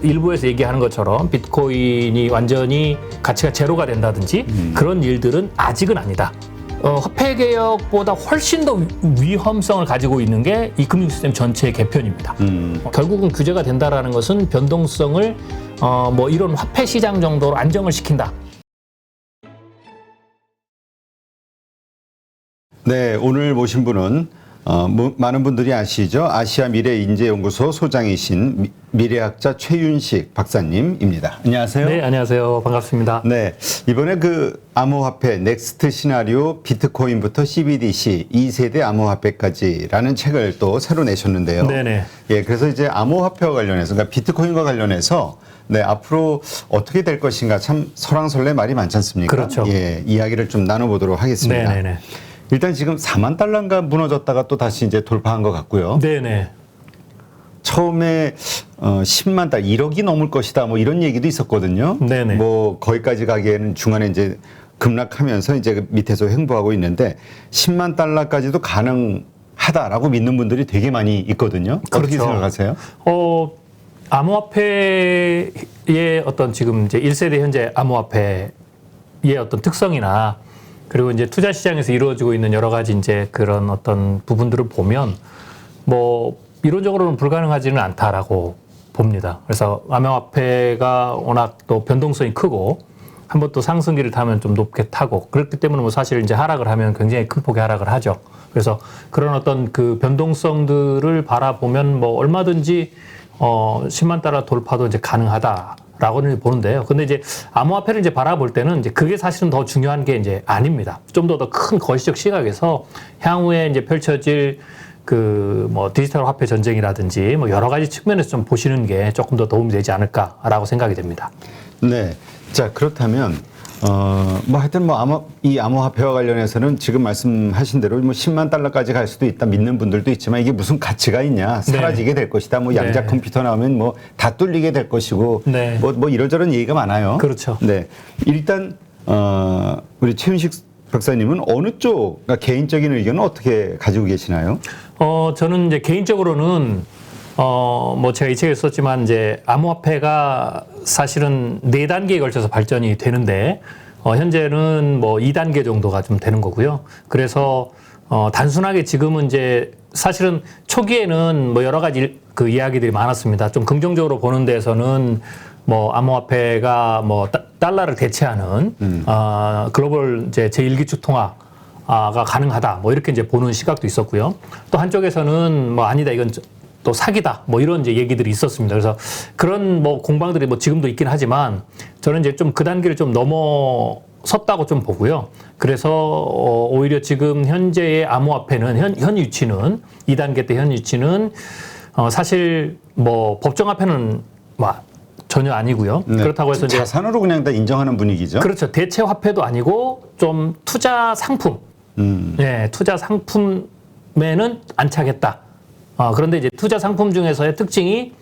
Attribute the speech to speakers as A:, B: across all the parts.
A: 일부에서 얘기하는 것처럼 비트코인이 완전히 가치가 제로가 된다든지 그런 일들은 아직은 아니다. 화폐 개혁보다 훨씬 더 위험성을 가지고 있는 게 이 금융 시스템 전체의 개편입니다. 결국은 규제가 된다라는 것은 변동성을 뭐 이런 화폐 시장 정도로 안정을 시킨다.
B: 네, 오늘 모신 분은 많은 분들이 아시죠? 아시아 미래인재연구소 소장이신 미래학자 최윤식 박사님입니다. 안녕하세요.
A: 네, 안녕하세요. 반갑습니다.
B: 네, 이번에 그 암호화폐 넥스트 시나리오 비트코인부터 CBDC 2세대 암호화폐까지라는 책을 또 새로 내셨는데요.
A: 네네.
B: 예, 그래서 이제 암호화폐와 관련해서, 그러니까 비트코인과 관련해서 네, 앞으로 어떻게 될 것인가 참 설왕설래 말이 많지 않습니까?
A: 그렇죠.
B: 예, 이야기를 좀 나눠보도록 하겠습니다.
A: 네네네.
B: 일단 지금 4만 달러인가 무너졌다가 또 다시 이제 돌파한 것 같고요.
A: 네네.
B: 처음에 10만 달, 1억이 넘을 것이다, 뭐 이런 얘기도 있었거든요.
A: 네네.
B: 뭐 거기까지 가기에는 중간에 이제 급락하면서 이제 그 밑에서 횡보하고 있는데 10만 달러까지도 가능하다라고 믿는 분들이 되게 많이 있거든요. 어떻게
A: 그렇죠.
B: 생각하세요?
A: 암호화폐의 어떤 지금 이제 1세대 현재 암호화폐의 어떤 특성이나 그리고 이제 투자 시장에서 이루어지고 있는 여러 가지 이제 그런 어떤 부분들을 보면 뭐 이론적으로는 불가능하지는 않다라고 봅니다. 그래서 암호화폐가 워낙 또 변동성이 크고 한번 또 상승기를 타면 좀 높게 타고 그렇기 때문에 뭐 사실 이제 하락을 하면 굉장히 큰 폭의 하락을 하죠. 그래서 그런 어떤 그 변동성들을 바라보면 뭐 얼마든지 10만 달러 돌파도 이제 가능하다라고는 보는데요. 근데 이제 암호화폐를 이제 바라볼 때는 이제 그게 사실은 더 중요한 게 이제 아닙니다. 좀 더 큰 거시적 시각에서 향후에 이제 펼쳐질 그 뭐 디지털 화폐 전쟁이라든지 뭐 여러 가지 측면에서 좀 보시는 게 조금 더 도움이 되지 않을까라고 생각이 됩니다.
B: 네. 자, 그렇다면 뭐 하여튼 뭐 이 암호화폐와 관련해서는 지금 말씀하신 대로 뭐 10만 달러까지 갈 수도 있다 믿는 분들도 있지만 이게 무슨 가치가 있냐, 사라지게 될 것이다, 뭐 양자
A: 네.
B: 컴퓨터 나오면 뭐 다 뚫리게 될 것이고
A: 네.
B: 뭐 이런저런 얘기가 많아요.
A: 그렇죠.
B: 네. 일단 우리 최윤식 박사님은 어느 쪽, 그러니까 개인적인 의견은 어떻게 가지고 계시나요?
A: 저는 이제 개인적으로는 뭐 제가 이 책에 썼지만 이제 암호화폐가 사실은 4단계에 걸쳐서 발전이 되는데 현재는 뭐 2단계 정도가 좀 되는 거고요. 그래서 단순하게 지금은 이제 사실은 초기에는 뭐 여러 가지 그 이야기들이 많았습니다. 좀 긍정적으로 보는 데에서는 뭐 암호화폐가 뭐 달러를 대체하는 글로벌 이제 제1기축 통화가 가능하다. 뭐 이렇게 이제 보는 시각도 있었고요. 또 한쪽에서는 뭐 아니다, 이건 또 사기다, 뭐 이런 이제 얘기들이 있었습니다. 그래서 그런 뭐 공방들이 뭐 지금도 있긴 하지만 저는 이제 좀 그 단계를 좀 넘어섰다고 좀 보고요. 그래서 오히려 지금 현재의 암호화폐는 현 위치는 2단계 때 현 위치는 사실 뭐 법정화폐는 뭐 전혀 아니고요.
B: 네.
A: 그렇다고 해서 이제
B: 자산으로 그냥 다 인정하는 분위기죠.
A: 그렇죠. 대체 화폐도 아니고 좀 투자 상품, 네, 투자 상품에는 안착했다. 그런데 이제 투자 상품 중에서의 특징이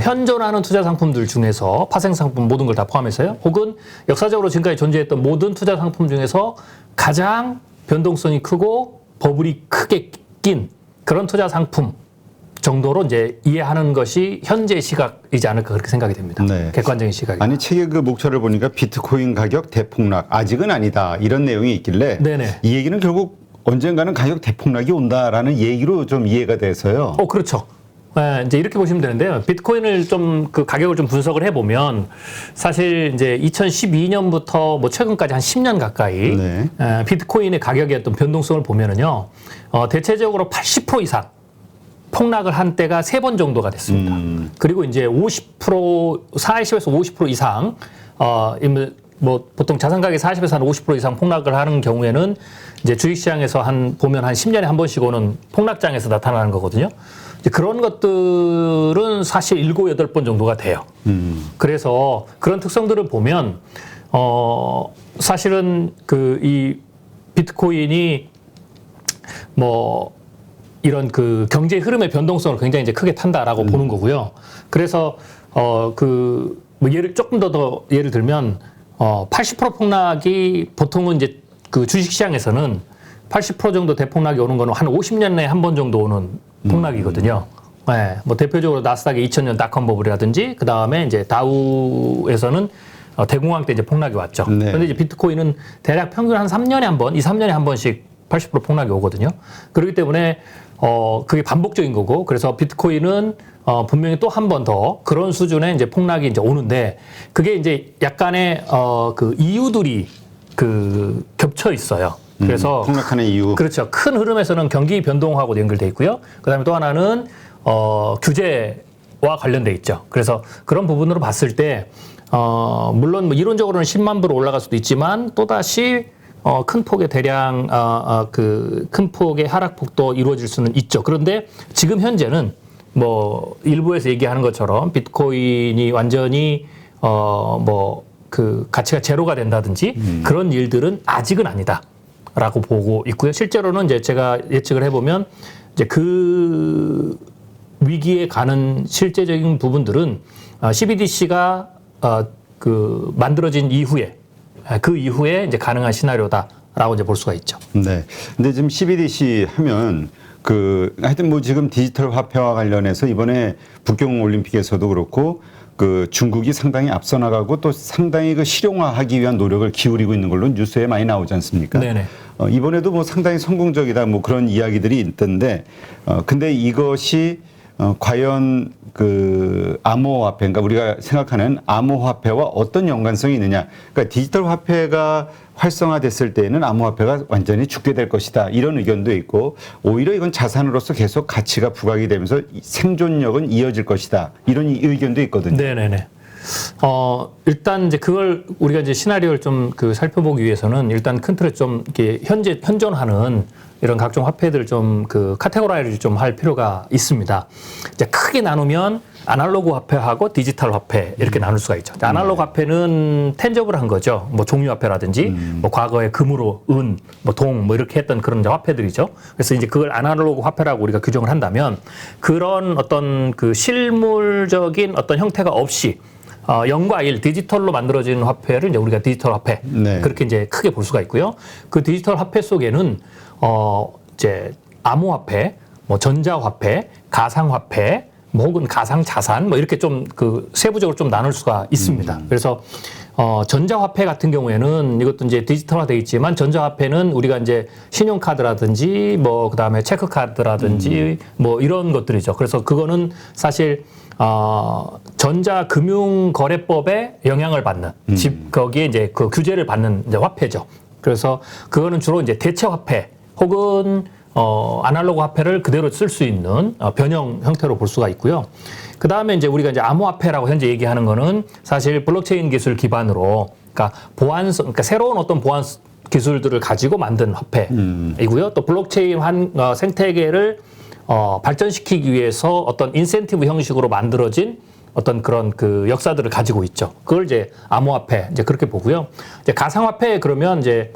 A: 현존하는 투자 상품들 중에서 파생 상품 모든 걸 다 포함해서요. 혹은 역사적으로 지금까지 존재했던 모든 투자 상품 중에서 가장 변동성이 크고 버블이 크게 낀 그런 투자 상품 정도로 이제 이해하는 것이 현재 시각이지 않을까 그렇게 생각이 됩니다.
B: 네.
A: 객관적인 시각이.
B: 아니 책의 그 목차를 보니까 비트코인 가격 대폭락 아직은 아니다 이런 내용이 있길래
A: 네네.
B: 이 얘기는 결국 언젠가는 가격 대폭락이 온다라는 얘기로 좀 이해가 돼서요.
A: 그렇죠. 네, 이제 이렇게 보시면 되는데요. 비트코인을 좀 그 가격을 좀 분석을 해보면 사실 이제 2012년부터 뭐 최근까지 한 10년 가까이
B: 네.
A: 비트코인의 가격의 어떤 변동성을 보면은요, 대체적으로 80% 이상 폭락을 한 때가 3번 정도가 됐습니다. 그리고 이제 40에서 50% 이상, 뭐 보통 자산 가격이 40에서 한 50% 이상 폭락을 하는 경우에는 이제 주식시장에서 보면 한 10년에 한 번씩 오는 폭락장에서 나타나는 거거든요. 이제 그런 것들은 사실 7, 8번 정도가 돼요. 그래서 그런 특성들을 보면, 사실은 이 비트코인이 뭐 이런 그 경제 흐름의 변동성을 굉장히 이제 크게 탄다라고 보는 거고요. 그래서 뭐 조금 더 예를 들면 80% 폭락이 보통은 이제 그 주식시장에서는 80% 정도 대폭락이 오는 거는 한 50년 내에 한 번 정도 오는 폭락이거든요. 네, 뭐 대표적으로 나스닥의 2000년 닷컴 버블이라든지 그 다음에 이제 다우에서는 대공황 때 이제 폭락이 왔죠.
B: 네.
A: 그런데 이제 비트코인은 대략 평균 한 3년에 한 번, 2, 3년에 한 번씩 80% 폭락이 오거든요. 그렇기 때문에 그게 반복적인 거고, 그래서 비트코인은 분명히 또 한 번 더 그런 수준의 이제 폭락이 이제 오는데, 그게 이제 약간의 그 이유들이 그 겹쳐 있어요. 그래서
B: 폭락하는 이유.
A: 그렇죠. 큰 흐름에서는 경기 변동하고 연결돼 있고요. 그다음에 또 하나는 규제와 관련돼 있죠. 그래서 그런 부분으로 봤을 때 물론 뭐 이론적으로는 10만 불로 올라갈 수도 있지만 또 다시 큰 폭의 대량 그 큰 폭의 하락폭도 이루어질 수는 있죠. 그런데 지금 현재는 뭐 일부에서 얘기하는 것처럼 비트코인이 완전히 뭐 그 가치가 제로가 된다든지 그런 일들은 아직은 아니다라고 보고 있고요. 실제로는 이제 제가 예측을 해보면 이제 그 위기에 가는 실제적인 부분들은 CBDC가 그 만들어진 이후에 그 이후에 이제 가능한 시나리오다라고 이제 볼 수가 있죠.
B: 네. 근데 지금 CBDC 하면 하여튼 뭐 지금 디지털 화폐와 관련해서 이번에 북경 올림픽에서도 그렇고 그 중국이 상당히 앞서 나가고 또 상당히 그 실용화하기 위한 노력을 기울이고 있는 걸로 뉴스에 많이 나오지 않습니까?
A: 네네.
B: 이번에도 뭐 상당히 성공적이다 뭐 그런 이야기들이 있던데 근데 이것이 과연 그 암호화폐, 그러니까 우리가 생각하는 암호화폐와 어떤 연관성이 있느냐. 그러니까 디지털 화폐가 활성화됐을 때에는 암호화폐가 완전히 죽게 될 것이다. 이런 의견도 있고 오히려 이건 자산으로서 계속 가치가 부각이 되면서 생존력은 이어질 것이다. 이런 의견도 있거든요.
A: 네네네. 일단 이제 그걸 우리가 이제 시나리오를 좀 그 살펴보기 위해서는 일단 큰 틀에 좀 이렇게 현존하는 이런 각종 화폐들을 좀 그 카테고라이를 좀 할 필요가 있습니다. 이제 크게 나누면 아날로그 화폐하고 디지털 화폐 이렇게 나눌 수가 있죠. 아날로그 화폐는 텐저블한 거죠. 뭐 종이 화폐라든지 뭐 과거에 금으로 은, 뭐 동, 뭐 이렇게 했던 그런 이제 화폐들이죠. 그래서 이제 그걸 아날로그 화폐라고 우리가 규정을 한다면 그런 어떤 그 실물적인 어떤 형태가 없이 0과 1 디지털로 만들어진 화폐를 이제 우리가 디지털 화폐
B: 네.
A: 그렇게 이제 크게 볼 수가 있고요. 그 디지털 화폐 속에는 이제 암호화폐, 뭐 전자화폐, 가상화폐, 뭐 혹은 가상자산 뭐 이렇게 좀 그 세부적으로 좀 나눌 수가 있습니다. 그래서 전자화폐 같은 경우에는 이것도 이제 디지털화되어 있지만 전자화폐는 우리가 이제 신용카드라든지 뭐 그다음에 체크카드라든지 뭐 이런 것들이죠. 그래서 그거는 사실 전자금융거래법에 영향을 받는 거기에 이제 그 규제를 받는 이제 화폐죠. 그래서 그거는 주로 이제 대체화폐 혹은 아날로그 화폐를 그대로 쓸 수 있는 변형 형태로 볼 수가 있고요. 그 다음에 이제 우리가 이제 암호화폐라고 현재 얘기하는 거는 사실 블록체인 기술 기반으로 그러니까 그러니까 새로운 어떤 보안 기술들을 가지고 만든 화폐이고요. 또 블록체인 생태계를 발전시키기 위해서 어떤 인센티브 형식으로 만들어진 어떤 그런 그 역사들을 가지고 있죠. 그걸 이제 암호화폐 이제 그렇게 보고요. 이제 가상화폐 그러면 이제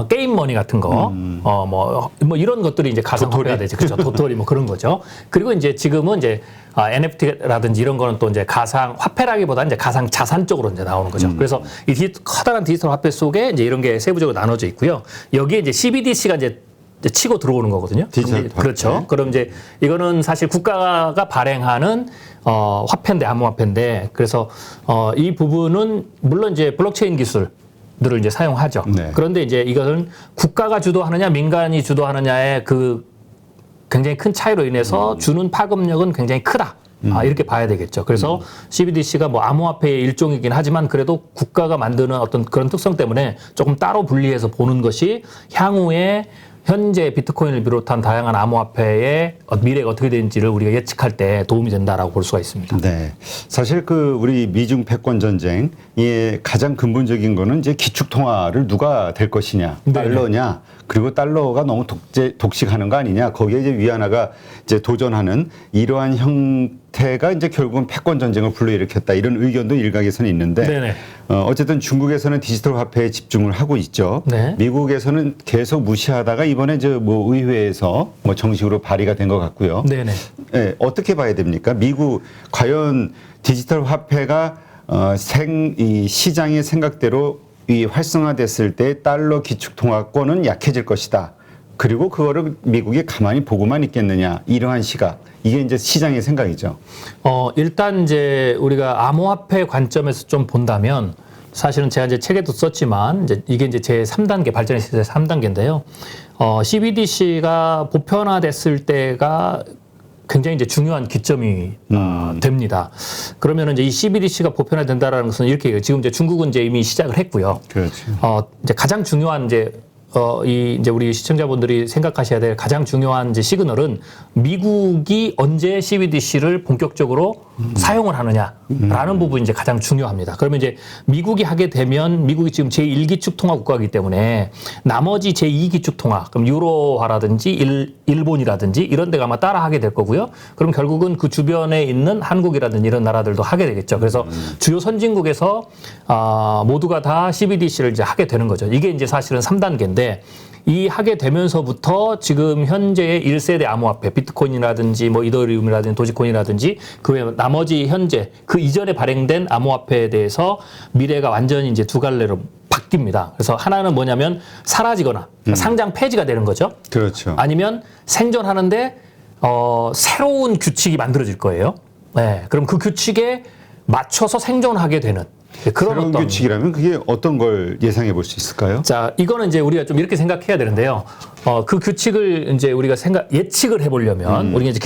A: 게임 머니 같은 거, 뭐 이런 것들이 이제 가상화폐가 되죠. 그렇죠. 도토리 뭐 그런 거죠. 그리고 이제 지금은 이제 NFT라든지 이런 거는 또 이제 가상 화폐라기보다는 이제 가상 자산 쪽으로 이제 나오는 거죠. 그래서 이 커다란 디지털 화폐 속에 이제 이런 게 세부적으로 나눠져 있고요. 여기에 이제 CBDC가 이제 치고 들어오는 거거든요. 그렇죠. 그럼 이제 이거는 사실 국가가 발행하는 화폐인데 암호화폐인데 그래서 이 부분은 물론 이제 블록체인 기술 들을 이제 사용하죠.
B: 네.
A: 그런데 이제 이것은 국가가 주도하느냐 민간이 주도하느냐의 그 굉장히 큰 차이로 인해서 주는 파급력은 굉장히 크다. 이렇게 봐야 되겠죠. 그래서 CBDC가 뭐 암호화폐의 일종이긴 하지만 그래도 국가가 만드는 어떤 그런 특성 때문에 조금 따로 분리해서 보는 것이 향후에 현재 비트코인을 비롯한 다양한 암호화폐의 미래가 어떻게 되는지를 우리가 예측할 때 도움이 된다라고 볼 수가 있습니다.
B: 네. 사실 그 우리 미중 패권 전쟁의 가장 근본적인 거는 이제 기축 통화를 누가 될 것이냐, 달러냐, 그리고 달러가 너무 독식하는 거 아니냐, 거기에 이제 위안화가 이제 도전하는 이러한 형태가 이제 결국은 패권 전쟁을 불러일으켰다 이런 의견도 일각에서는 있는데,
A: 네네.
B: 어쨌든 중국에서는 디지털 화폐에 집중을 하고 있죠.
A: 네.
B: 미국에서는 계속 무시하다가 이번에 저 뭐 의회에서 뭐 정식으로 발의가 된 것 같고요.
A: 네네.
B: 네, 어떻게 봐야 됩니까? 미국 과연 디지털 화폐가 이 시장의 생각대로 이 활성화됐을 때 달러 기축 통화권은 약해질 것이다. 그리고 그거를 미국이 가만히 보고만 있겠느냐 이러한 시각 이게 이제 시장의 생각이죠.
A: 일단 이제 우리가 암호화폐 관점에서 좀 본다면 사실은 제가 이제 책에도 썼지만 이게 이제 제 3단계 발전의 시대 3단계인데요. CBDC가 보편화됐을 때가 굉장히 이제 중요한 기점이 됩니다. 그러면은 이제 이 CBDC가 보편화된다라는 것은 이렇게 얘기해요. 지금 이제 중국은 이제 이미 시작을 했고요.
B: 그렇죠.
A: 이제 가장 중요한 이제 우리 시청자분들이 생각하셔야 될 가장 중요한 이제 시그널은 미국이 언제 CBDC를 본격적으로 사용을 하느냐라는 부분이 이제 가장 중요합니다. 그러면 이제 미국이 하게 되면 미국이 지금 제1기축 통화 국가이기 때문에 나머지 제2기축 통화, 그럼 유로화라든지 일본이라든지 이런 데가 아마 따라 하게 될 거고요. 그럼 결국은 그 주변에 있는 한국이라든지 이런 나라들도 하게 되겠죠. 그래서 주요 선진국에서 모두가 다 CBDC를 이제 하게 되는 거죠. 이게 이제 사실은 3단계인데 이 하게 되면서부터 지금 현재의 1세대 암호화폐, 비트코인이라든지 뭐 이더리움이라든지 도지코인이라든지 그 외에 나머지 현재 그 이전에 발행된 암호화폐에 대해서 미래가 완전히 이제 두 갈래로 바뀝니다. 그래서 하나는 뭐냐면 사라지거나 상장 폐지가 되는 거죠.
B: 그렇죠.
A: 아니면 생존하는데 새로운 규칙이 만들어질 거예요. 네, 그럼 그 규칙에 맞춰서 생존하게 되는 그런
B: 새로운
A: 어떤
B: 규칙이라면 그게 어떤 걸 예상해 볼 수 있을까요?
A: 자, 이거는 이제 우리가 좀 이렇게 생각해야 되는데요. 그 규칙을 이제 우리가 예측을 해보려면 우리가 이제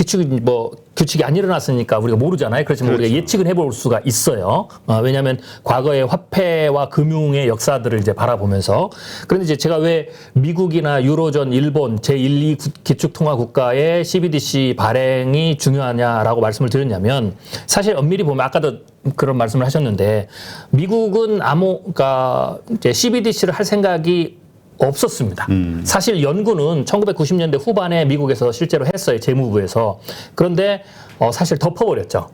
A: 규칙이 안 일어났으니까 우리가 모르잖아요. 그렇지만
B: 그렇죠.
A: 우리가 예측을 해볼 수가 있어요. 왜냐하면 과거의 화폐와 금융의 역사들을 이제 바라보면서. 그런데 이제 제가 왜 미국이나 유로존, 일본 제1, 2 기축 통화 국가의 CBDC 발행이 중요하냐라고 말씀을 드렸냐면 사실 엄밀히 보면 아까도 그런 말씀을 하셨는데 미국은 그러니까 이제 CBDC를 할 생각이 없었습니다. 사실 연구는 1990년대 후반에 미국에서 실제로 했어요. 재무부에서. 그런데 사실 덮어버렸죠.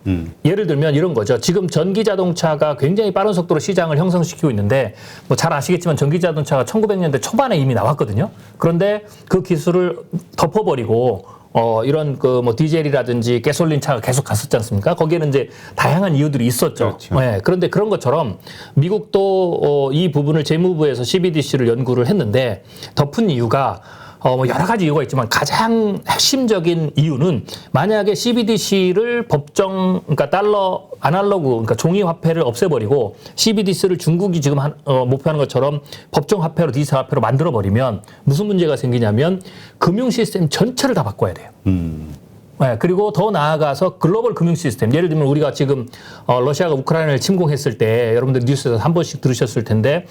A: 예를 들면 이런 거죠. 지금 전기 자동차가 굉장히 빠른 속도로 시장을 형성시키고 있는데 뭐 잘 아시겠지만 전기 자동차가 1900년대 초반에 이미 나왔거든요. 그런데 그 기술을 덮어버리고 이런 뭐 디젤이라든지 가솔린 차가 계속 갔었지 않습니까? 거기에는 이제 다양한 이유들이 있었죠.
B: 그렇죠.
A: 네, 그런데 그런 것처럼 미국도 이 부분을 재무부에서 CBDC를 연구를 했는데 덮은 이유가 뭐 여러 가지 이유가 있지만 가장 핵심적인 이유는 만약에 CBDC를 그러니까 달러 아날로그, 그러니까 종이 화폐를 없애버리고 CBDC를 중국이 지금 목표하는 것처럼 법정 화폐로 디지털 화폐로 만들어버리면 무슨 문제가 생기냐면 금융 시스템 전체를 다 바꿔야 돼요. 네, 그리고 더 나아가서 글로벌 금융 시스템. 예를 들면 우리가 지금 러시아가 우크라이나를 침공했을 때 여러분들 뉴스에서 한 번씩 들으셨을 텐데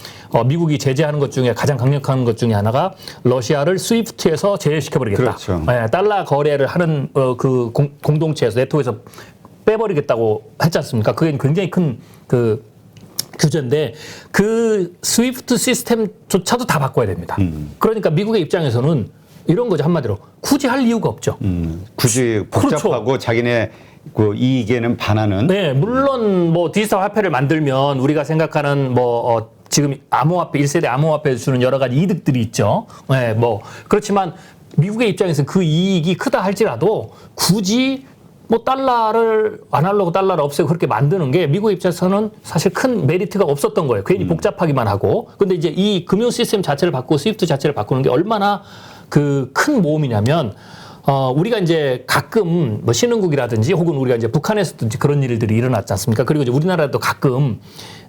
A: 미국이 제재하는 것 중에 가장 강력한 것 중에 하나가 러시아를 스위프트에서 제외시켜버리겠다.
B: 그렇죠.
A: 네, 달러 거래를 하는 그 공동체에서 네트워크에서 빼버리겠다고 했지 않습니까? 그게 굉장히 큰 규제인데 그 스위프트 시스템조차도 다 바꿔야 됩니다. 그러니까 미국의 입장에서는 이런 거죠. 한마디로 굳이 할 이유가 없죠.
B: 굳이 복잡하고
A: 그렇죠.
B: 자기네 그 이익에는 반하는.
A: 네, 물론 뭐 디지털 화폐를 만들면 우리가 생각하는 지금 암호화폐 1세대 암호화폐에 주는 여러 가지 이득들이 있죠. 네, 뭐 그렇지만 미국의 입장에서는 그 이익이 크다 할지라도 굳이 뭐 아날로그 달러를 없애고 그렇게 만드는 게 미국 입장에서는 사실 큰 메리트가 없었던 거예요. 괜히 복잡하기만 하고. 근데 이제 이 금융 시스템 자체를 바꾸고 스위프트 자체를 바꾸는 게 얼마나 큰 모험이냐면 우리가 이제 가끔 뭐 신흥국이라든지 혹은 우리가 이제 북한에서도 이제 그런 일들이 일어났지 않습니까? 그리고 이제 우리나라도 가끔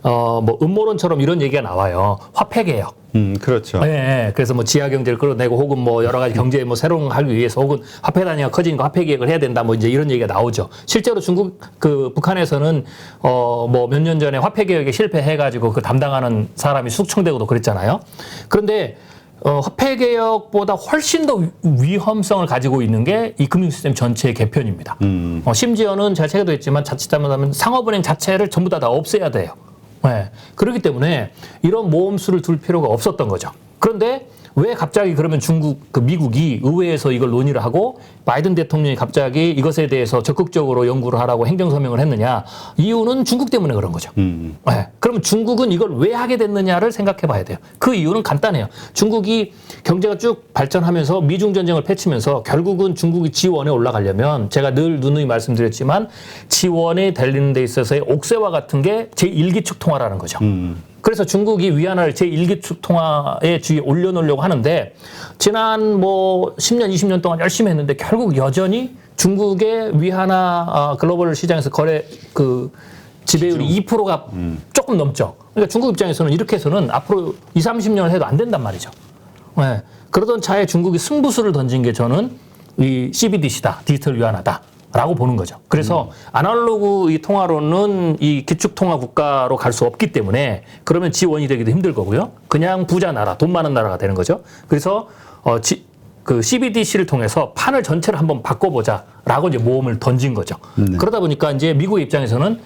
A: 뭐 음모론처럼 이런 얘기가 나와요. 화폐 개혁.
B: 그렇죠.
A: 네, 그래서 뭐 지하 경제를 끌어내고 혹은 뭐 여러 가지 경제에 뭐 새로운 걸 하기 위해서 혹은 화폐 단위가 커지니까 화폐 개혁을 해야 된다 뭐 이제 이런 얘기가 나오죠. 실제로 북한에서는 뭐 몇 년 전에 화폐 개혁에 실패해가지고 그 담당하는 사람이 숙청되고도 그랬잖아요. 그런데 화폐 개혁보다 훨씬 더 위험성을 가지고 있는 게 이 금융 시스템 전체의 개편입니다. 심지어는 제가 책에도 했지만 자칫하면 상업은행 자체를 전부 다 없애야 돼요. 네. 그렇기 때문에 이런 모험수를 둘 필요가 없었던 거죠. 그런데 왜 갑자기 그러면 미국이 의회에서 이걸 논의를 하고 바이든 대통령이 갑자기 이것에 대해서 적극적으로 연구를 하라고 행정서명을 했느냐? 이유는 중국 때문에 그런 거죠. 네. 그러면 중국은 이걸 왜 하게 됐느냐를 생각해 봐야 돼요. 그 이유는 간단해요. 중국이 경제가 쭉 발전하면서 미중 전쟁을 펼치면서 결국은 중국이 G1에 올라가려면 제가 늘 누누이 말씀드렸지만 G1에 달리는 데 있어서의 옥새와 같은 게 제1기축 통화라는 거죠. 그래서 중국이 위안화를 제1기축 통화의 주위에 올려놓으려고 하는데 지난 뭐 10년, 20년 동안 열심히 했는데 결국 여전히 중국의 위안화 글로벌 시장에서 거래 그 지배율이 2%가 조금 넘죠. 그러니까 중국 입장에서는 이렇게 해서는 앞으로 20, 30년을 해도 안 된단 말이죠. 네. 그러던 차에 중국이 승부수를 던진 게 저는 이 CBDC다, 디지털 위안화다. 라고 보는 거죠. 그래서 아날로그 이 통화로는 이 기축 통화 국가로 갈 수 없기 때문에 그러면 지원이 되기도 힘들 거고요. 그냥 부자 나라, 돈 많은 나라가 되는 거죠. 그래서 그 CBDC를 통해서 판을 전체를 한번 바꿔보자라고 이제 모험을 던진 거죠. 그러다 보니까 이제 미국의 입장에서는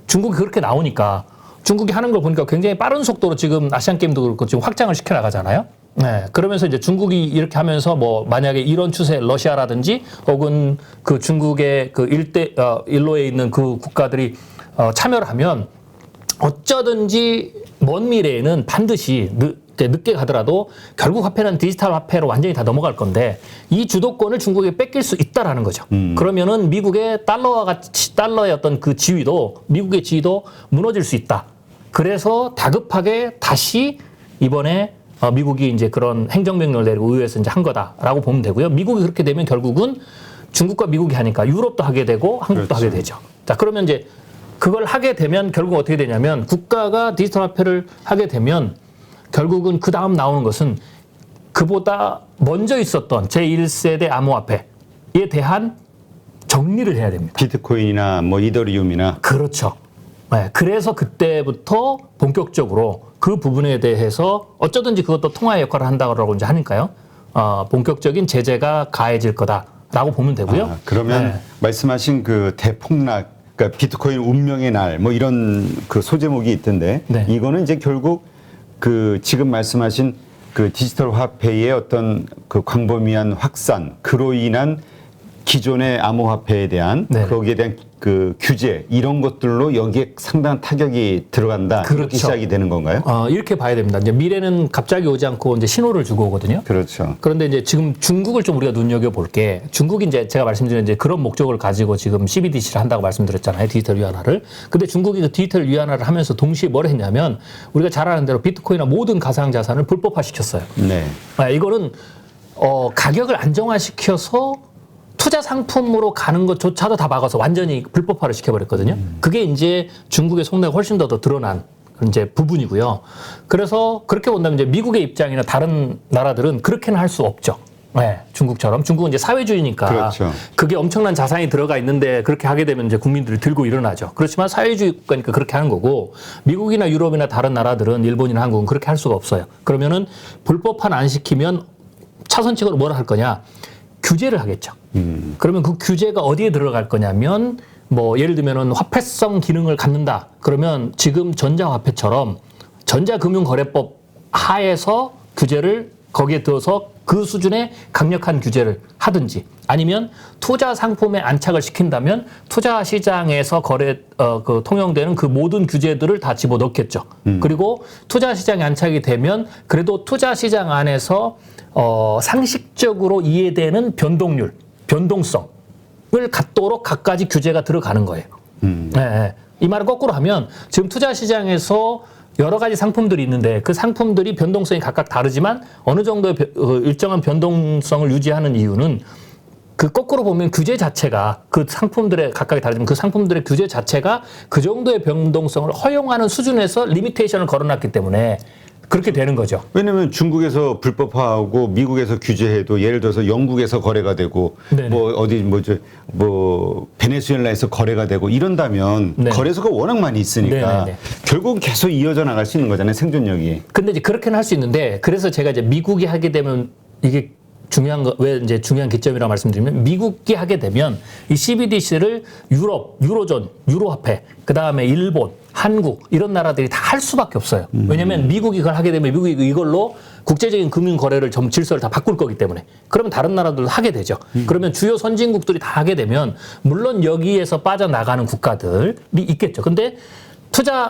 A: 중국이 그렇게 나오니까 중국이 하는 걸 보니까 굉장히 빠른 속도로 지금 아시안 게임도 그렇고 지금 확장을 시켜 나가잖아요. 네. 그러면서 이제 중국이 이렇게 하면서 뭐 만약에 이런 추세 러시아라든지 혹은 그 중국의 그 일로에 있는 그 국가들이 참여를 하면 어쩌든지 먼 미래에는 반드시 늦게 가더라도 결국 화폐는 디지털 화폐로 완전히 다 넘어갈 건데 이 주도권을 중국에 뺏길 수 있다라는 거죠. 그러면은 미국의 달러의 어떤 그 지위도 미국의 지위도 무너질 수 있다. 그래서 다급하게 다시 이번에 미국이 이제 그런 행정명령을 내리고 의회에서 이제 한 거다라고 보면 되고요. 미국이 그렇게 되면 결국은 중국과 미국이 하니까 유럽도 하게 되고 한국도
B: 그렇죠.
A: 하게 되죠. 자, 그러면 이제 그걸 하게 되면 결국 어떻게 되냐면 국가가 디지털 화폐를 하게 되면 결국은 그 다음 나오는 것은 그보다 먼저 있었던 제1세대 암호화폐에 대한 정리를 해야 됩니다.
B: 비트코인이나 뭐 이더리움이나
A: 그렇죠. 네, 그래서 그때부터 본격적으로 그 부분에 대해서 어쩌든지 그것도 통화의 역할을 한다고 이제 하니까요. 본격적인 제재가 가해질 거다라고 보면 되고요.
B: 그러면
A: 네.
B: 말씀하신 그 대폭락, 그러니까 비트코인 운명의 날 뭐 이런 그 소제목이 있던데
A: 네.
B: 이거는 이제 결국 그 지금 말씀하신 그 디지털 화폐의 어떤 그 광범위한 확산, 그로 인한 기존의 암호화폐에 대한
A: 네.
B: 거기에 대한 그 규제 이런 것들로 여기에 상당한 타격이 들어간다.
A: 그렇죠.
B: 이렇게 시작이 되는 건가요?
A: 이렇게 봐야 됩니다. 이제 미래는 갑자기 오지 않고 이제 신호를 주고 오거든요.
B: 그렇죠.
A: 그런데 이제 지금 중국을 좀 우리가 눈여겨 볼게. 중국이 이제 제가 말씀드린 이제 그런 목적을 가지고 지금 CBDC를 한다고 말씀드렸잖아요. 디지털 위안화를. 근데 중국이 그 디지털 위안화를 하면서 동시에 뭘 했냐면 우리가 잘 아는 대로 비트코인이나 모든 가상 자산을 불법화 시켰어요.
B: 네.
A: 이거는 가격을 안정화시켜서 투자 상품으로 가는 것조차도 다 막아서 완전히 불법화를 시켜버렸거든요. 그게 이제 중국의 속내가 훨씬 더 드러난 이제 부분이고요. 그래서 그렇게 본다면 이제 미국의 입장이나 다른 나라들은 그렇게는 할 수 없죠. 네, 중국처럼. 중국은 이제 사회주의니까
B: 그렇죠.
A: 그게 엄청난 자산이 들어가 있는데 그렇게 하게 되면 이제 국민들이 들고 일어나죠. 그렇지만 사회주의 국가니까 그렇게 하는 거고 미국이나 유럽이나 다른 나라들은 일본이나 한국은 그렇게 할 수가 없어요. 그러면은 불법화는 안 시키면 차선책으로 뭐라 할 거냐? 규제를 하겠죠. 그러면 그 규제가 어디에 들어갈 거냐면 뭐 예를 들면은 화폐성 기능을 갖는다. 그러면 지금 전자화폐처럼 전자금융거래법 하에서 규제를 거기에 들어서 그 수준의 강력한 규제를 하든지 아니면 투자 상품에 안착을 시킨다면 투자 시장에서 그 통용되는 그 모든 규제들을 다 집어넣겠죠. 그리고 투자 시장에 안착이 되면 그래도 투자 시장 안에서 상식적으로 이해되는 변동률, 변동성을 갖도록 갖가지 규제가 들어가는 거예요. 네. 이 말을 거꾸로 하면 지금 투자 시장에서 여러 가지 상품들이 있는데 그 상품들이 변동성이 각각 다르지만 어느 정도의 일정한 변동성을 유지하는 이유는 그 거꾸로 보면 규제 자체가 그 상품들의 각각이 다르지만 그 상품들의 규제 자체가 그 정도의 변동성을 허용하는 수준에서 리미테이션을 걸어놨기 때문에 그렇게 되는 거죠.
B: 왜냐하면 중국에서 불법화하고 미국에서 규제해도 예를 들어서 영국에서 거래가 되고
A: 네네.
B: 뭐 어디 뭐 베네수엘라에서 거래가 되고 이런다면
A: 네.
B: 거래소가 워낙 많이 있으니까
A: 네네네.
B: 결국은 계속 이어져 나갈 수 있는 거잖아요, 생존력이.
A: 근데 이제 그렇게는 할 수 있는데 그래서 제가 이제 미국이 하게 되면 이게 중요한 거, 왜 이제 중요한 기점이라고 말씀드리면 미국이 하게 되면 이 CBDC를 유럽, 유로존, 유로화폐, 그 다음에 일본, 한국 이런 나라들이 다 할 수밖에 없어요. 왜냐하면 미국이 그걸 하게 되면 미국이 이걸로 국제적인 금융 거래를 전 질서를 다 바꿀 거기 때문에 그러면 다른 나라들도 하게 되죠. 그러면 주요 선진국들이 다 하게 되면 물론 여기에서 빠져나가는 국가들이 있겠죠. 근데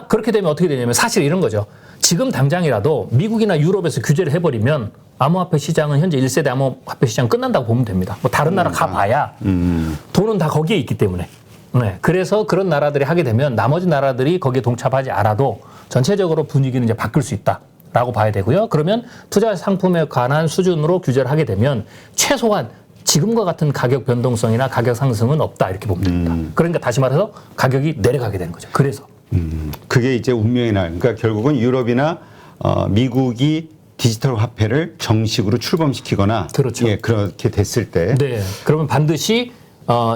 A: 그렇게 되면 어떻게 되냐면 사실 이런 거죠. 지금 당장이라도 미국이나 유럽에서 규제를 해버리면 암호화폐 시장은 현재 1세대 암호화폐 시장 끝난다고 보면 됩니다. 뭐 다른 나라 가봐야 돈은 다 거기에 있기 때문에. 네. 그래서 그런 나라들이 하게 되면 나머지 나라들이 거기에 동참하지 않아도 전체적으로 분위기는 이제 바뀔 수 있다라고 봐야 되고요. 그러면 투자 상품에 관한 수준으로 규제를 하게 되면 최소한 지금과 같은 가격 변동성이나 가격 상승은 없다 이렇게 보면 됩니다. 그러니까 다시 말해서 가격이 내려가게 되는 거죠. 그래서
B: 그게 이제 운명의 날. 그러니까 결국은 유럽이나 미국이 디지털 화폐를 정식으로 출범시키거나
A: 그렇죠.
B: 예, 그렇게 됐을 때
A: 네, 그러면 반드시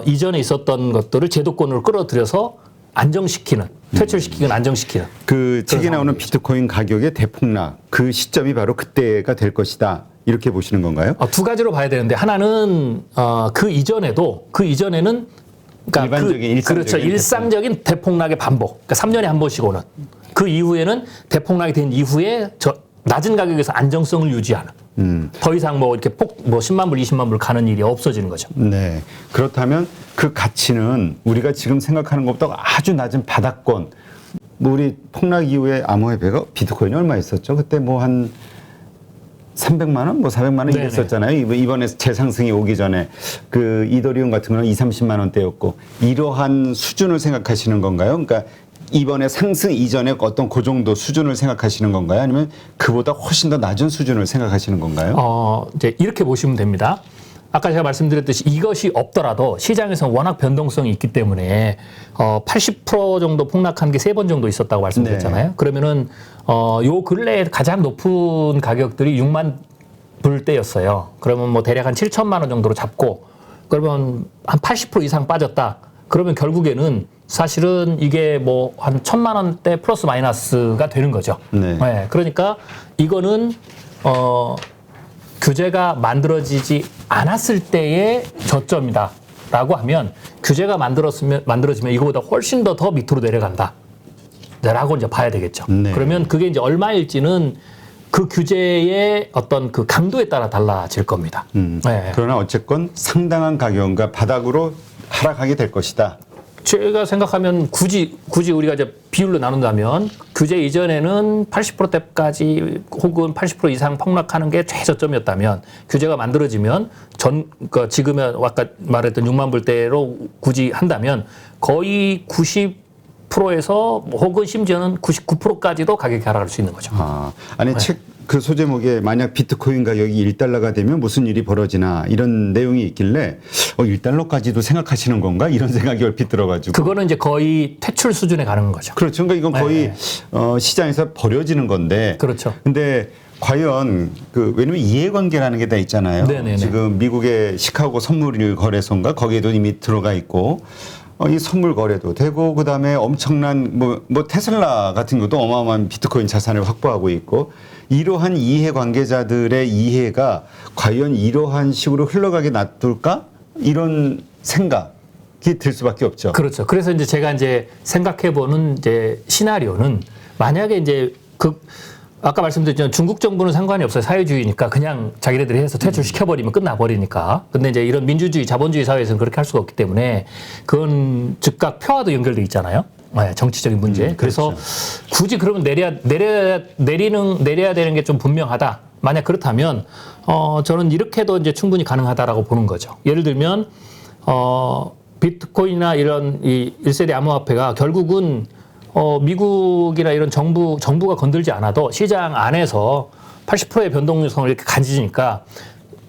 A: 이전에 있었던 것들을 제도권으로 끌어들여서 안정시키는, 퇴출시키는 안정시키는.
B: 그 책에 나오는 비트코인 가격의 대폭락 그 시점이 바로 그때가 될 것이다. 이렇게 보시는 건가요?
A: 두 가지로 봐야 되는데 하나는 그 이전에는 그러니까
B: 일반적인 일상적인
A: 그렇죠. 일상적인 대폭락의 반복. 그러니까 3년에 한 번씩 오는. 그 이후에는 대폭락이 된 이후에 낮은 가격에서 안정성을 유지하는. 더 이상 뭐 이렇게 10만 불, 20만 불 가는 일이 없어지는 거죠.
B: 네. 그렇다면 그 가치는 우리가 지금 생각하는 것보다 아주 낮은 바닥권. 뭐 우리 폭락 이후에 암호화폐가 비트코인이 얼마 있었죠? 그때 뭐 한 300만 원, 뭐 400만 원
A: 네네.
B: 이랬었잖아요. 이번에 재상승이 오기 전에 그 이더리움 같은 거는 20-30만 원대였고 이러한 수준을 생각하시는 건가요? 그러니까 이번에 상승 이전에 어떤 그 정도 수준을 생각하시는 건가요? 아니면 그보다 훨씬 더 낮은 수준을 생각하시는 건가요?
A: 이제 이렇게 보시면 됩니다. 아까 제가 말씀드렸듯이 이것이 없더라도 시장에서 워낙 변동성이 있기 때문에 80% 정도 폭락한 게 3번 정도 있었다고 말씀드렸잖아요.
B: 네.
A: 그러면은 요 근래에 가장 높은 가격들이 6만 불대였어요. 그러면 뭐 대략 한 7천만 원 정도로 잡고 그러면 한 80% 이상 빠졌다. 그러면 결국에는 사실은 이게 뭐 한 1,000만 원대 플러스 마이너스가 되는 거죠.
B: 네.
A: 네, 그러니까 이거는 규제가 만들어지지 않았을 때의 저점이다라고 하면 규제가 만들어지면 이거보다 훨씬 더 밑으로 내려간다. 라고 이제 봐야 되겠죠.
B: 네.
A: 그러면 그게 이제 얼마일지는 그 규제의 어떤 그 강도에 따라 달라질 겁니다. 네.
B: 그러나 어쨌건 상당한 가격과 바닥으로 하락하게 될 것이다.
A: 제가 생각하면 굳이 우리가 이제 비율로 나눈다면 규제 이전에는 80%대까지 혹은 80% 이상 폭락하는 게 최저점이었다면 규제가 만들어지면 그러니까 지금은 아까 말했던 6만 불대로 굳이 한다면 거의 90%에서 혹은 심지어는 99%까지도 가격이 하락할 수 있는 거죠.
B: 아니 책 그 소제목에 만약 비트코인 가격이 1달러가 되면 무슨 일이 벌어지나 이런 내용이 있길래 1달러까지도 생각하시는 건가 이런 생각이 얼핏 들어가지고
A: 그거는 이제 거의 퇴출 수준에 가는 거죠.
B: 그렇죠. 그러니까 이건 거의
A: 네.
B: 시장에서 버려지는 건데.
A: 그렇죠.
B: 근데 과연 왜냐면 이해관계라는 게 다 있잖아요.
A: 네네네.
B: 지금 미국의 시카고 선물 거래소인가 거기에도 이미 들어가 있고. 이 선물 거래도 되고 그다음에 엄청난 뭐 테슬라 같은 것도 어마어마한 비트코인 자산을 확보하고 있고 이러한 이해 관계자들의 이해가 과연 이러한 식으로 흘러가게 놔둘까 이런 생각이 들 수밖에 없죠.
A: 그렇죠. 그래서 이제 제가 이제 생각해보는 이제 시나리오는 만약에 이제 아까 말씀드렸지만 중국 정부는 상관이 없어요. 사회주의니까 그냥 자기네들이 해서 퇴출시켜버리면 끝나버리니까. 근데 이제 이런 민주주의, 자본주의 사회에서는 그렇게 할 수가 없기 때문에 그건 즉각 표와도 연결돼 있잖아요. 네, 정치적인 문제. 그래서 굳이 그러면 내려야 되는 게 좀 분명하다. 만약 그렇다면 저는 이렇게도 이제 충분히 가능하다라고 보는 거죠. 예를 들면 비트코인이나 이런 이 1세대 암호화폐가 결국은 미국이나 이런 정부가 건들지 않아도 시장 안에서 80%의 변동성을 이렇게 가지니까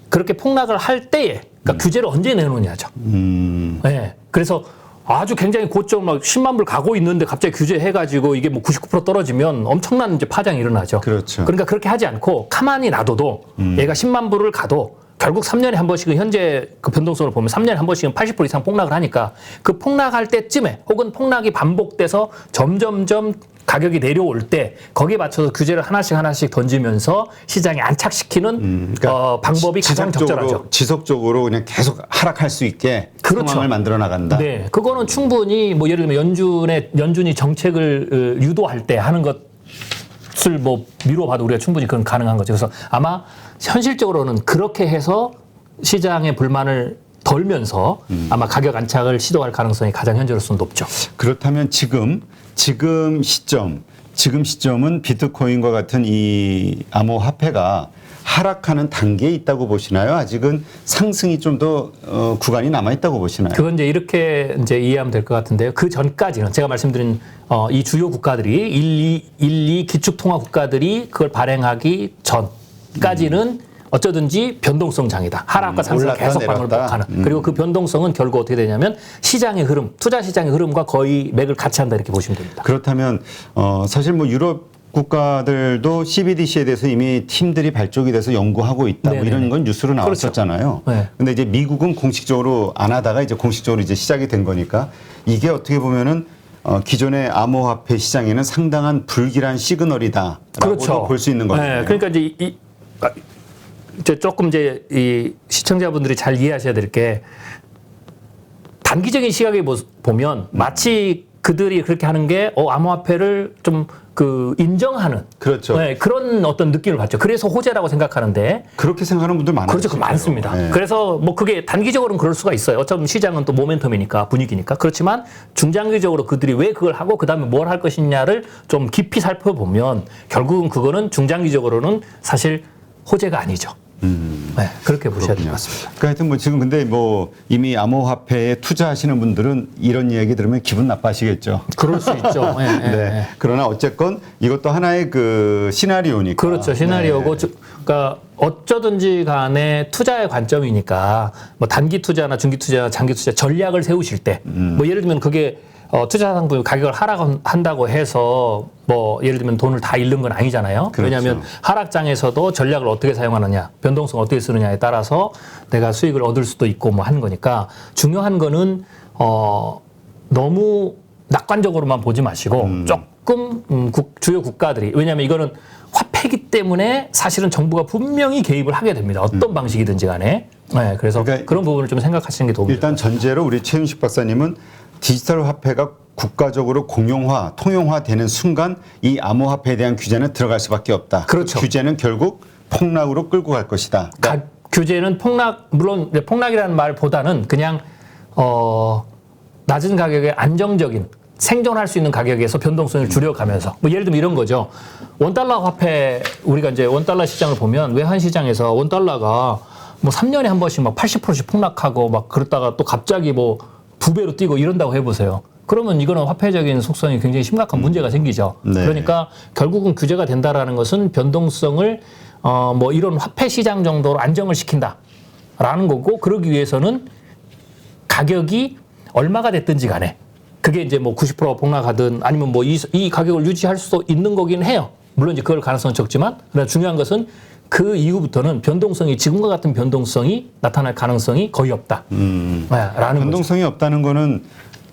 A: 그렇게 폭락을 할 때에 그러니까 규제를 언제 내놓느냐죠. 네. 그래서 아주 굉장히 고점 막 10만 불 가고 있는데 갑자기 규제해가지고 이게 뭐 99% 떨어지면 엄청난 이제 파장이 일어나죠.
B: 그렇죠.
A: 그러니까 그렇게 하지 않고 가만히 놔둬도 얘가 10만 불을 가도 결국 3년에 한 번씩은 현재 그 변동성을 보면 3년에 한 번씩은 80% 이상 폭락을 하니까 그 폭락할 때쯤에 혹은 폭락이 반복돼서 점점점 가격이 내려올 때 거기에 맞춰서 규제를 하나씩 던지면서 시장에 안착시키는 그러니까 방법이 가장 적절하죠.
B: 지속적으로 그냥 계속 하락할 수 있게
A: 그렇죠.
B: 상황을 만들어 나간다.
A: 네, 그거는 충분히 뭐 예를 들면 연준이 정책을 유도할 때 하는 것을 뭐 미뤄봐도 우리가 충분히 그건 가능한 거죠. 그래서 아마 현실적으로는 그렇게 해서 시장의 불만을 덜면서 아마 가격 안착을 시도할 가능성이 가장 현재로서는 높죠.
B: 그렇다면 지금 시점은 비트코인과 같은 이 암호화폐가 하락하는 단계에 있다고 보시나요? 아직은 상승이 좀 더 구간이 남아 있다고 보시나요?
A: 그건 이제 이렇게 이제 이해하면 될 것 같은데요. 그 전까지는 제가 말씀드린 이 주요 국가들이 1, 2 기축통화 국가들이 그걸 발행하기 전까지는 어쩌든지 변동성 장이다. 하락과 상승을
B: 올랐다,
A: 계속
B: 내렸다.
A: 반복하는. 그리고 그 변동성은 결국 어떻게 되냐면 시장의 흐름, 투자 시장의 흐름과 거의 맥을 같이 한다 이렇게 보시면 됩니다.
B: 그렇다면 사실 뭐 유럽 국가들도 CBDC에 대해서 이미 팀들이 발족이 돼서 연구하고 있다. 뭐 이런 건 뉴스로 나왔었잖아요.
A: 그렇죠. 네.
B: 근데 이제 미국은 공식적으로 안 하다가 이제 공식적으로 이제 시작이 된 거니까 이게 어떻게 보면은 기존의 암호화폐 시장에는 상당한 불길한 시그널이다라고
A: 그렇죠.
B: 볼 수 있는 거죠.
A: 네, 그러니까 이제 조금 이제 이 시청자분들이 잘 이해하셔야 될 게 단기적인 시각에 보면 마치 그들이 그렇게 하는 게 암호화폐를 좀 그 인정하는
B: 그렇죠.
A: 네, 그런 어떤 느낌을 받죠. 그래서 호재라고 생각하는데
B: 그렇게 생각하는 분들 많아요.
A: 그렇죠, 많습니다.
B: 네.
A: 그래서 뭐 그게 단기적으로는 그럴 수가 있어요. 어차피 시장은 또 모멘텀이니까 분위기니까 그렇지만 중장기적으로 그들이 왜 그걸 하고 그 다음에 뭘 할 것이냐를 좀 깊이 살펴보면 결국은 그거는 중장기적으로는 사실 호재가 아니죠. 네, 그렇게 보셔야 될 것 같습니다.
B: 그러니까 하여튼 뭐 지금 근데 뭐 이미 암호화폐에 투자하시는 분들은 이런 이야기 들으면 기분 나빠하시겠죠.
A: 그럴 수 있죠. 네, 네,
B: 네.
A: 네.
B: 그러나 어쨌건 이것도 하나의 그 시나리오니까.
A: 그렇죠. 시나리오고,
B: 네.
A: 그러니까 어쩌든지 간에 투자의 관점이니까 뭐 단기 투자나 중기 투자나 장기 투자 전략을 세우실 때 뭐 예를 들면 그게 투자 상품이 가격을 하락한다고 해서 뭐 예를 들면 돈을 다 잃는 건 아니잖아요.
B: 그렇죠.
A: 왜냐하면 하락장에서도 전략을 어떻게 사용하느냐, 변동성 어떻게 쓰느냐에 따라서 내가 수익을 얻을 수도 있고 뭐 하는 거니까 중요한 거는 너무 낙관적으로만 보지 마시고 조금 주요 국가들이 왜냐하면 이거는 화폐이기 때문에 사실은 정부가 분명히 개입을 하게 됩니다. 어떤 방식이든지 간에. 네, 그래서
B: 그러니까
A: 그런 부분을 좀 생각하시는 게 도움이 됩니다.
B: 일단 전제로 우리 최윤식 박사님은 디지털 화폐가 국가적으로 공용화, 통용화되는 순간 이 암호화폐에 대한 규제는 들어갈 수밖에 없다.
A: 그렇죠.
B: 그 규제는 결국 폭락으로 끌고 갈 것이다.
A: 규제는 물론 폭락이라는 말보다는 그냥 낮은 가격에 안정적인 생존할 수 있는 가격에서 변동성을 줄여가면서 뭐 예를 들면 이런 거죠. 원달러 화폐 우리가 이제 원달러 시장을 보면 외환 시장에서 원달러가 뭐 3년에 한 번씩 막 80%씩 폭락하고 막 그러다가 또 갑자기 뭐 2배로 뛰고 이런다고 해보세요. 그러면 이거는 화폐적인 속성이 굉장히 심각한 문제가 생기죠.
B: 네.
A: 그러니까 결국은 규제가 된다라는 것은 변동성을 뭐 이런 화폐 시장 정도로 안정을 시킨다라는 거고 그러기 위해서는 가격이 얼마가 됐든지 간에 그게 이제 뭐 90% 폭락하든 아니면 뭐 이 가격을 유지할 수도 있는 거긴 해요. 물론 이제 그럴 가능성은 적지만 그러나 중요한 것은 그 이후부터는 변동성이 지금과 같은 변동성이 나타날 가능성이 거의 없다. 라는
B: 변동성이 없다는 거는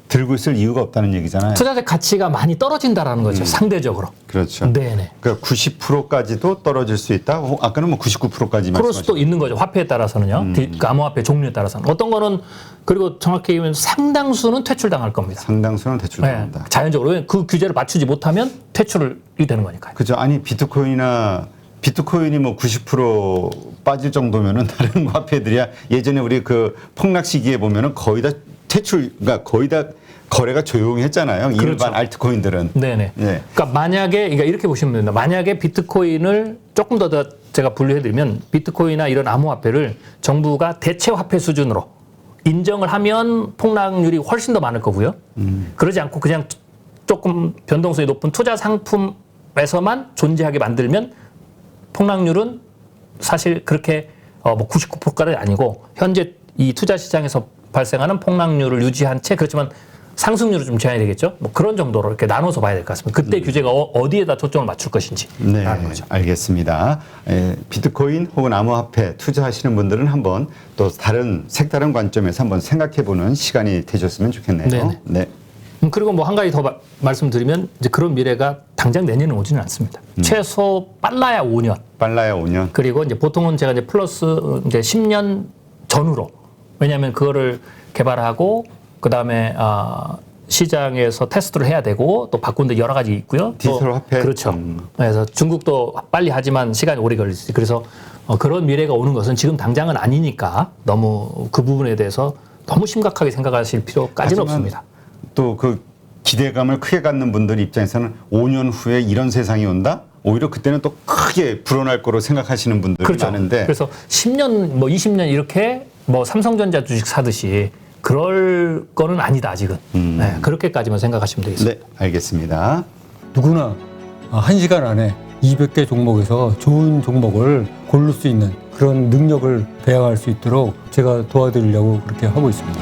B: 들고 있을 이유가 없다는 얘기잖아요.
A: 투자적 가치가 많이 떨어진다라는 거죠. 상대적으로.
B: 그렇죠.
A: 네네.
B: 그러니까 90%까지도 떨어질 수 있다. 아까는 뭐 99%까지
A: 그럴 수도
B: 말씀하셨죠.
A: 있는 거죠. 화폐에 따라서는요. 그 암호화폐 종류에 따라서는. 어떤 거는 그리고 정확히 얘기하면 상당수는 퇴출당할 겁니다.
B: 상당수는 대출당한다.
A: 네. 자연적으로 그 규제를 맞추지 못하면 퇴출이 되는 거니까요.
B: 그죠. 아니 비트코인이 뭐 90% 빠질 정도면은 다른 화폐들이야 예전에 우리 그 폭락 시기에 보면은 거의 다 그러니까 거의 다 거래가 조용히 했잖아요.
A: 그렇죠.
B: 일반 알트코인들은.
A: 네네.
B: 네.
A: 그러니까 그러니까 이렇게 보시면 됩니다. 만약에 비트코인을 조금 더 제가 분류해드리면 비트코인이나 이런 암호화폐를 정부가 대체 화폐 수준으로 인정을 하면 폭락률이 훨씬 더 많을 거고요. 그러지 않고 그냥 조금 변동성이 높은 투자 상품에서만 존재하게 만들면 폭락률은 사실 그렇게 뭐 99%까지 아니고 현재 이 투자 시장에서 발생하는 폭락률을 유지한 채 그렇지만 상승률은 좀 제한이 되겠죠. 뭐 그런 정도로 이렇게 나눠서 봐야 될 것 같습니다. 그때 규제가 어디에다 초점을 맞출 것인지.
B: 네,
A: 거죠.
B: 알겠습니다. 비트코인 혹은 암호화폐 투자하시는 분들은 한번 또 색다른 관점에서 한번 생각해보는 시간이 되셨으면 좋겠네요.
A: 네네.
B: 네.
A: 그리고 뭐 한 가지 더 말씀드리면 이제 그런 미래가 당장 내년에 오지는 않습니다. 최소 빨라야 5년.
B: 빨라야 5년.
A: 그리고 이제 보통은 제가 이제 플러스 이제 10년 전후로 왜냐하면 그거를 개발하고 그 다음에 시장에서 테스트를 해야 되고 또 바꾼 데 여러 가지 있고요.
B: 디지털 화폐.
A: 그렇죠. 그래서 중국도 빨리 하지만 시간이 오래 걸릴 수 있어요. 그래서 그런 미래가 오는 것은 지금 당장은 아니니까 너무 그 부분에 대해서 너무 심각하게 생각하실 필요까지는 없습니다.
B: 또 그 기대감을 크게 갖는 분들 입장에서는 5년 후에 이런 세상이 온다? 오히려 그때는 또 크게 불어날 거로 생각하시는 분들이
A: 그렇죠.
B: 많은데
A: 그래서 10년, 뭐 20년 이렇게 뭐 삼성전자 주식 사듯이 그럴 거는 아니다, 아직은. 네, 그렇게까지만 생각하시면 되겠습니다.
B: 네, 알겠습니다.
C: 누구나 1시간 안에 200개 종목에서 좋은 종목을 고를 수 있는 그런 능력을 배양할 수 있도록 제가 도와드리려고 그렇게 하고 있습니다.